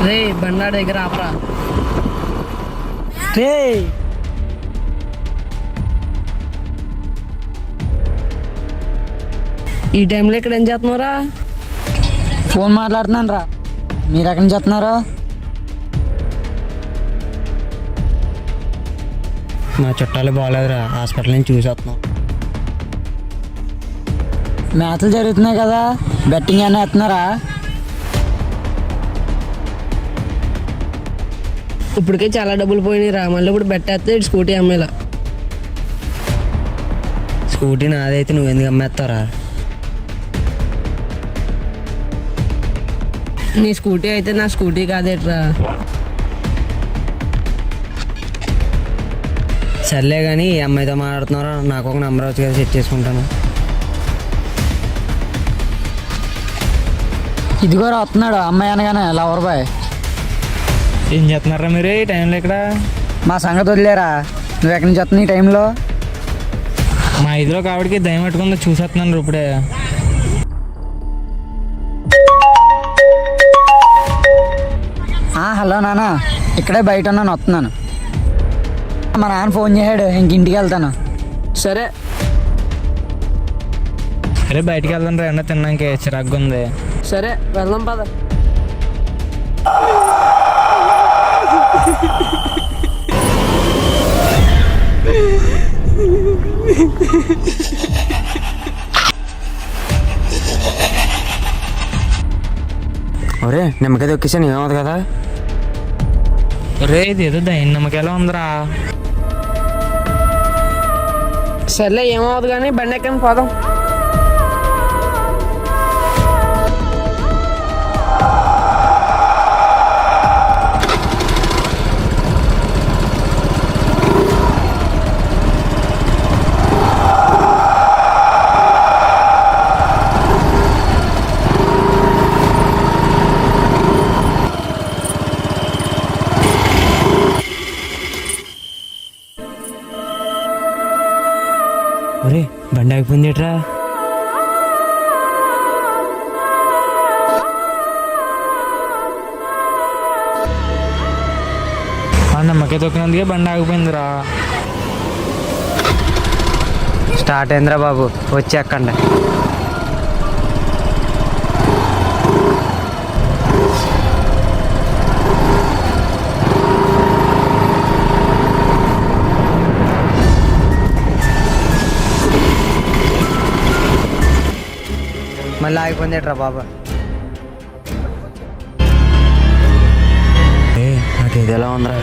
రే బండాడు దగ్గర ఆపరా. రే ఈ టైంలో ఇక్కడ ఏం చేస్తున్నారా? ఫోన్ మాట్లాడుతున్నాను రా. మీరు ఎక్కడి నుంచి వస్తున్నారు? మా చుట్టాలు బాగాలేదురా, హాస్పిటల్ నుంచి చూసి వస్తున్నాం. మ్యాచ్లు జరుగుతున్నాయి కదా, బెట్టింగ్ అని వేస్తున్నారా? ఇప్పటికే చాలా డబ్బులు పోయినాయిరా, మళ్ళీ ఇప్పుడు బెట్టేస్తే స్కూటీ అమ్మేలా. స్కూటీ నాదైతే నువ్వు ఎందుకు అమ్మేస్తారా? నీ స్కూటీ అయితే నా స్కూటీ కాదేట్రా. సర్లే కానీ ఈ అమ్మాయితో మాట్లాడుతున్నారా? నాకు ఒక నెంబర్ వచ్చి కదా సెట్ చేసుకుంటాను. ఇదిగో వస్తున్నాడు అమ్మాయి అనగానే లవర్ బాయ్. ఏం చేస్తున్నారా మీరు ఈ టైంలో ఇక్కడ? మా సంగతి వదిలేరా, నువ్వు ఎక్కడి నుంచి వస్తున్నావు ఈ టైంలో? మా ఇదిలో కావిడికి దయం పట్టుకుందో చూసేస్తున్నాను ఇప్పుడే. హలో నాన్న, ఇక్కడే బయట ఉన్నాను, వస్తున్నాను. మా నాన్న ఫోన్ చేశాడు, ఇంక ఇంటికి వెళ్తాను. సరే అరే బయటికి వెళ్దాం రా, ఎండ తిన్నాకే చిరాగ్గా ఉంది. సరే వెళ్దాం పద. ఒరే నిమ్మకాయ దొక్కేసాను, ఏమవుతుంది కదా? రే ఇది ఏదో దయ్యం నమ్మకాయలా ఉందిరా. సర్లే ఏమవుతుంది కానీ బండి ఎక్కని పోదాం. ఒరే బండి ఆగిపోయింది ఏట్రా? ఆ నమ్మకాయ తొక్కినందుకే బండి ఆగిపోయిందిరా. స్టార్ట్ అయిందిరా బాబు, వచ్చి ఎక్కండి. మళ్ళీ ఆగిపోయింది ఏట్రా బాబు? నాకు ఇది ఎలా ఉందిరా?